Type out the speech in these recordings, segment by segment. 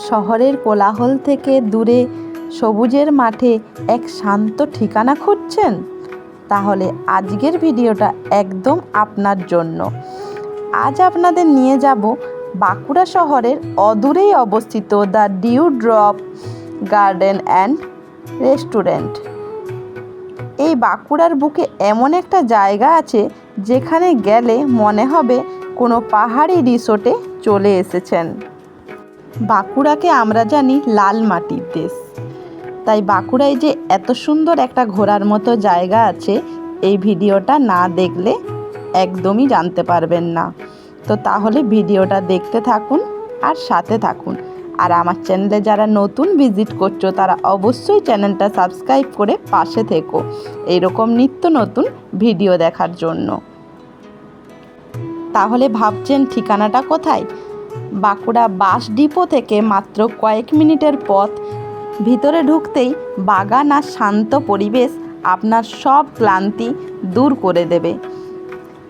শহরের কোলাহল থেকে দূরে সবুজের মাঠে এক শান্ত ঠিকানা খুঁজছেন? তাহলে আজকের ভিডিওটা একদম আপনার জন্য। আজ আপনাদের নিয়ে যাব বাঁকুড়া শহরের অদূরেই অবস্থিত the Dew Drop Garden and Restaurant. এই বাঁকুড়ার বুকে এমন একটা জায়গা আছে যেখানে গেলে মনে হবে কোনো পাহাড়ি রিসোর্টে চলে এসেছেন। বাঁকুড়াকে আমরা জানি লাল মাটির দেশ, তাই বাঁকুড়ায় যে এত সুন্দর একটা ঘোরার মতো জায়গা আছে এই ভিডিওটা না দেখলে একদমই জানতে পারবেন না। তো তাহলে ভিডিওটা দেখতে থাকুন আর সাথে থাকুন। আর আমার চ্যানেলে যারা নতুন ভিজিট করছো তারা অবশ্যই চ্যানেলটা সাবস্ক্রাইব করে পাশে থেকো এইরকম নিত্য নতুন ভিডিও দেখার জন্য। তাহলে ভাবছেন ঠিকানাটা কোথায়? বাঁকুড়া বাস ডিপো থেকে মাত্র কয়েক মিনিটের পথ। ভিতরে ঢুকতেই বাগান আর শান্ত পরিবেশ আপনার সব ক্লান্তি দূর করে দেবে।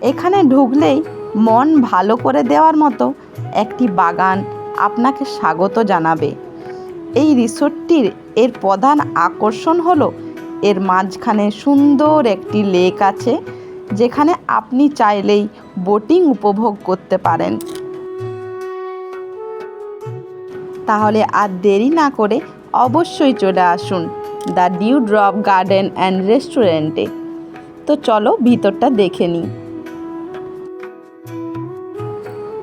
এখানে ঢুকলেই মন ভালো করে দেওয়ার মতো একটি বাগান আপনাকে স্বাগত জানাবে। এই রিসোর্টটির এর প্রধান আকর্ষণ হলো এর মাঝখানে সুন্দর একটি লেক আছে, যেখানে আপনি চাইলেই বোটিং উপভোগ করতে পারেন। তাহলে আর দেরি না করে অবশ্যই চলে আসুন the Dew Drop Garden and রেস্টুরেন্টে। তো চলো ভিতরটা দেখে নিই।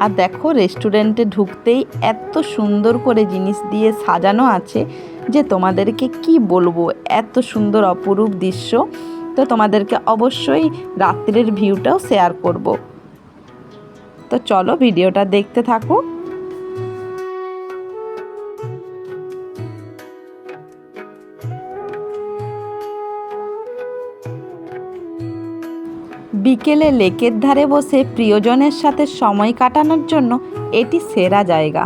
আর দেখো, রেস্টুরেন্টে ঢুকতেই এত সুন্দর করে জিনিস দিয়ে সাজানো আছে যে তোমাদেরকে কি বলবো, এত সুন্দর অপরূপ দৃশ্য। তো তোমাদেরকে অবশ্যই রাত্রের ভিউটাও শেয়ার করব। তো চলো ভিডিওটা দেখতে থাকো। বিকেলে লেকের ধারে বসে প্রিয়জনের সাথে সময় কাটানোর জন্য এটি সেরা জায়গা।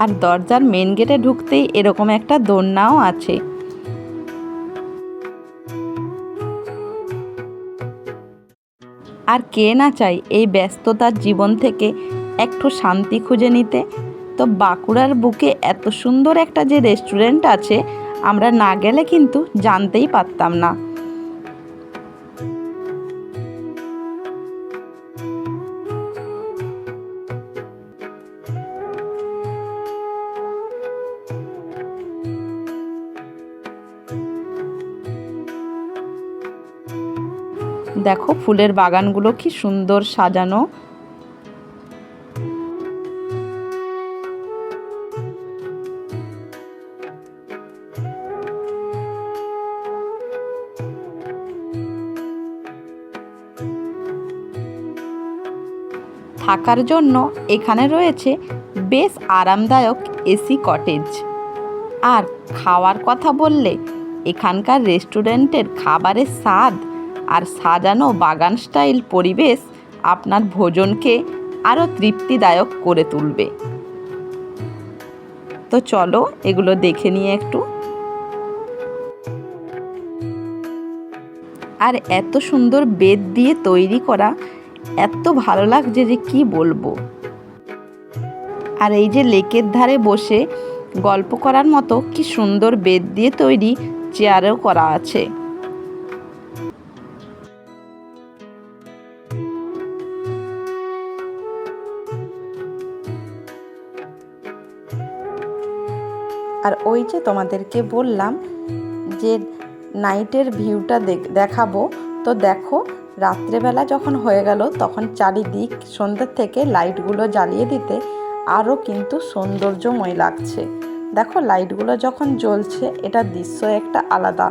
আর দরজার মেন গেটে ঢুকতেই এরকম একটা দোলনাও আছে। আর কে না চায় এই ব্যস্ততার জীবন থেকে একটু শান্তি খুঁজে নিতে। তো বাঁকুড়ার বুকে এত সুন্দর একটা যে রেস্টুরেন্ট আছে আমরা না গেলে কিন্তু জানতেই পারতাম না। দেখো ফুলের বাগানগুলো কি সুন্দর সাজানো। থাকার জন্য এখানে রয়েছে বেশ আরামদায়ক এসি কটেজ। আর খাওয়ার কথা বললে এখানকার রেস্টুরেন্টের খাবারের স্বাদ আর সাজানো বাগান স্টাইল পরিবেশ আপনার ভোজনকে আরও তৃপ্তিদায়ক করে তুলবে। তো চলো এগুলো দেখে নিয়ে একটু। আর এত সুন্দর বেত দিয়ে তৈরি করা, এত ভালো লাগছে যে কি বলবো। আর এই যে লেকের ধারে বসে গল্প করার মতো কি সুন্দর বেত দিয়ে তৈরি চেয়ারও করা আছে। আর ওই যে তোমাদেরকে বললাম যে নাইটের ভিউটা দেখাবো। তো দেখো, রাত্রেবেলা যখন হয়ে গেল তখন চারিদিক সন্ধ্যের থেকে লাইটগুলো জ্বালিয়ে দিতে আরও কিন্তু সৌন্দর্যময় লাগছে। দেখো লাইটগুলো যখন জ্বলছে এটা দৃশ্য একটা আলাদা।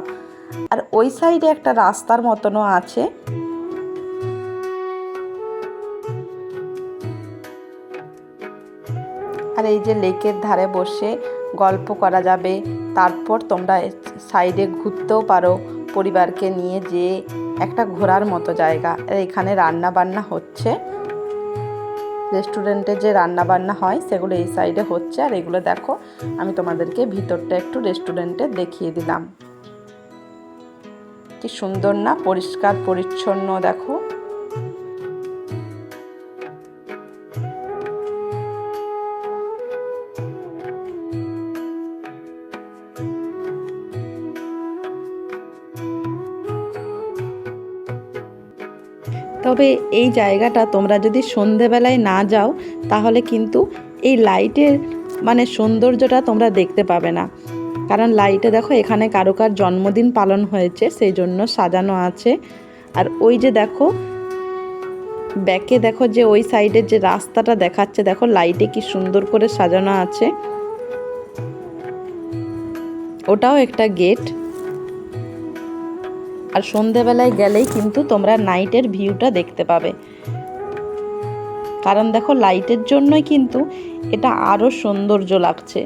আর ওই সাইডে একটা রাস্তার মতনও আছে। আর এই যে লেকের ধারে বসে গল্প করা যাবে। তারপর তোমরা সাইডে ঘুরতেও পারো পরিবারকে নিয়ে, যে একটা ঘোরার মতো জায়গা। এখানে রান্না বান্না হচ্ছে, রেস্টুরেন্টে যে রান্না বান্না হয় সেগুলো এই সাইডে হচ্ছে। আর এগুলো দেখো, আমি তোমাদেরকে ভিতরটা একটু রেস্টুরেন্টে দেখিয়ে দিলাম। কি সুন্দর না, পরিষ্কার পরিচ্ছন্ন। দেখো তবে এই জায়গাটা তোমরা যদি সন্ধেবেলায় না যাও তাহলে কিন্তু এই লাইটের মানে সৌন্দর্যটা তোমরা দেখতে পাবে না। কারণ লাইটে দেখো এখানে কারোকার জন্মদিন পালন হয়েছে সেই জন্য সাজানো আছে। আর ওই যে দেখো ব্যাকে দেখো যে ওই সাইডের যে রাস্তাটা দেখাচ্ছে, দেখো লাইটে কি সুন্দর করে সাজানো আছে, ওটাও একটা গেট। আর সন্ধেবেলায় গেলেই কিন্তু তোমরা নাইটের ভিউটা দেখতে পাবে, কারণ দেখো লাইটের জন্যই কিন্তু এটা আরো সৌন্দর্য লাগছে।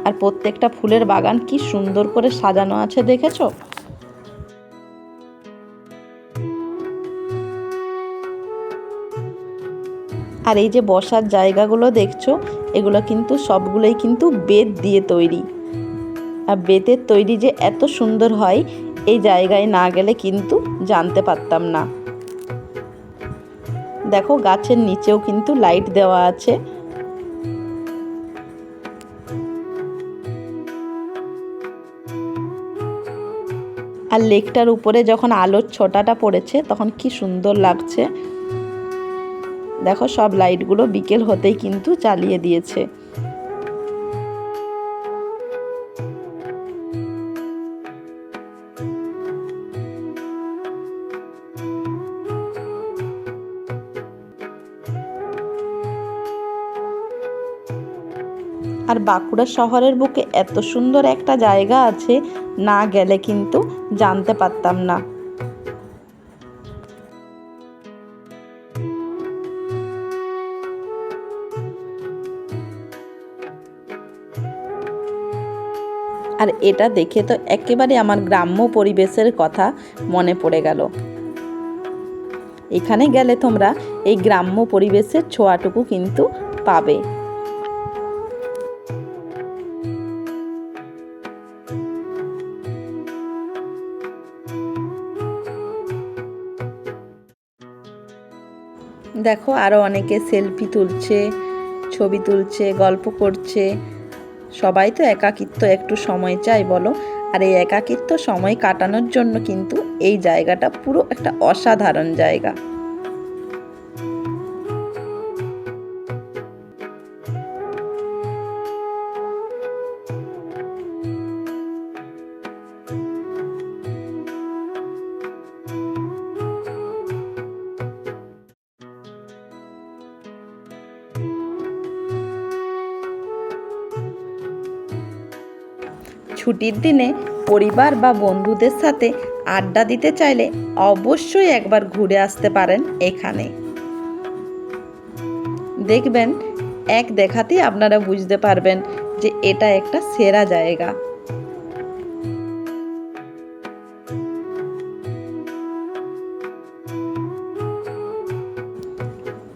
আর প্রত্যেকটা ফুলের বাগান কি সুন্দর করে সাজানো আছে দেখেছো। আর এই যে বসার জায়গাগুলো দেখছো, এগুলো কিন্তু সবগুলোই কিন্তু বেত দিয়ে তৈরি। আর বেতের তৈরি যে এত সুন্দর হয় এই জায়গায় না গেলে কিন্তু জানতে পারতাম না। দেখো গাছের নিচেও কিন্তু লাইট দেওয়া আছে। আর লেকটার উপরে যখন আলোর ছোটাটা পড়েছে তখন কি সুন্দর লাগছে। দেখো সব লাইটগুলো বিকেল হতেই কিন্তু জ্বালিয়ে দিয়েছে। আর বাঁকুড়া শহরের বুকে এত সুন্দর একটা জায়গা আছে, না গেলে কিন্তু জানতে পারতাম না। আর এটা দেখে তো একেবারে আমার গ্রাম্য পরিবেশের কথা মনে পড়ে গেল। এখানে গেলে তোমরা এই গ্রাম্য পরিবেশের ছোঁয়াটুকু কিন্তু পাবে। দেখো আরও অনেকে সেলফি তুলছে, ছবি তুলছে, গল্প করছে। সবাই তো একাকিত্ব একটু সময় চাই বলো। আর এই একাকিত্ব সময় কাটানোর জন্য কিন্তু এই জায়গাটা পুরো একটা অসাধারণ জায়গা। ছুটির দিনে পরিবার বা বন্ধুদের সাথে আড্ডা দিতে চাইলে অবশ্যই একবার ঘুরে আসতে পারেন এখানে। দেখবেন এক দেখাতেই আপনারা বুঝতে পারবেন যে এটা একটা সেরা জায়গা।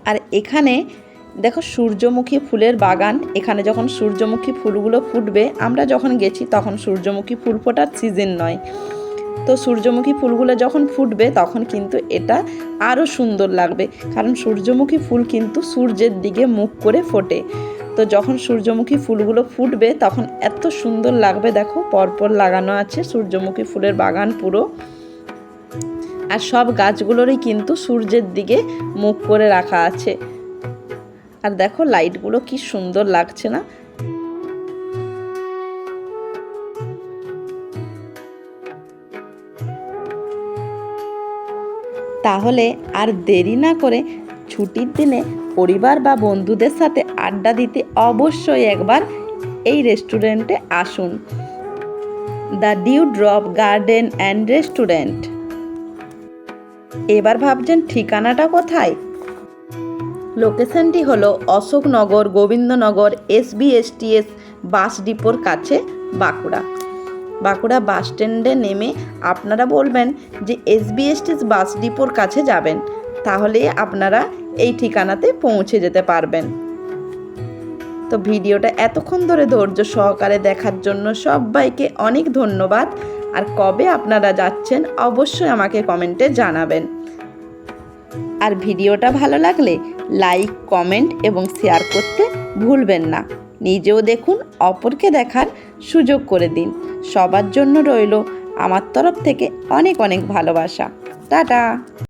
আর এখানে দেখো সূর্যমুখী ফুলের বাগান। এখানে যখন সূর্যমুখী ফুলগুলো ফুটবে, আমরা যখন গেছি তখন সূর্যমুখী ফুল ফোটার সিজন নয়, তো সূর্যমুখী ফুলগুলো যখন ফুটবে তখন কিন্তু এটা আরও সুন্দর লাগবে, কারণ সূর্যমুখী ফুল কিন্তু সূর্যের দিকে মুখ করে ফোটে। তো যখন সূর্যমুখী ফুলগুলো ফুটবে তখন এত সুন্দর লাগবে। দেখো পরপর লাগানো আছে সূর্যমুখী ফুলের বাগান পুরো। আর সব গাছগুলোরই কিন্তু সূর্যের দিকে মুখ করে রাখা আছে। আর দেখো লাইটগুলো কি সুন্দর লাগছে না। তাহলে আর দেরি না করে ছুটির দিনে পরিবার বা বন্ধুদের সাথে আড্ডা দিতে অবশ্যই একবার এই রেস্টুরেন্টে আসুন, the Dew Drop Garden and Restaurant. এবার ভাবছেন ঠিকানাটা কোথায়? লোকেশনটি হলো অশোকনগর গোবিন্দনগর SBSTS বাস ডিপোর কাছে, বাঁকুড়া। বাঁকুড়া বাস স্ট্যান্ডে নেমে আপনারা বলবেন যে SBSTS বাস ডিপোর কাছে যাবেন, তাহলে আপনারা এই ঠিকানাতে পৌঁছে যেতে পারবেন। তো ভিডিওটা এতক্ষণ ধরে ধৈর্য সহকারে দেখার জন্য সবাইকে অনেক ধন্যবাদ। আর কবে আপনারা যাচ্ছেন অবশ্যই আমাকে কমেন্টে জানাবেন। আর ভিডিওটা ভালো লাগলে লাইক, কমেন্ট এবং শেয়ার করতে ভুলবেন না। নিজেও দেখুন, অপরকে দেখার সুযোগ করে দিন। সবার জন্য রইল আমার তরফ থেকে অনেক অনেক ভালোবাসা। টাটা।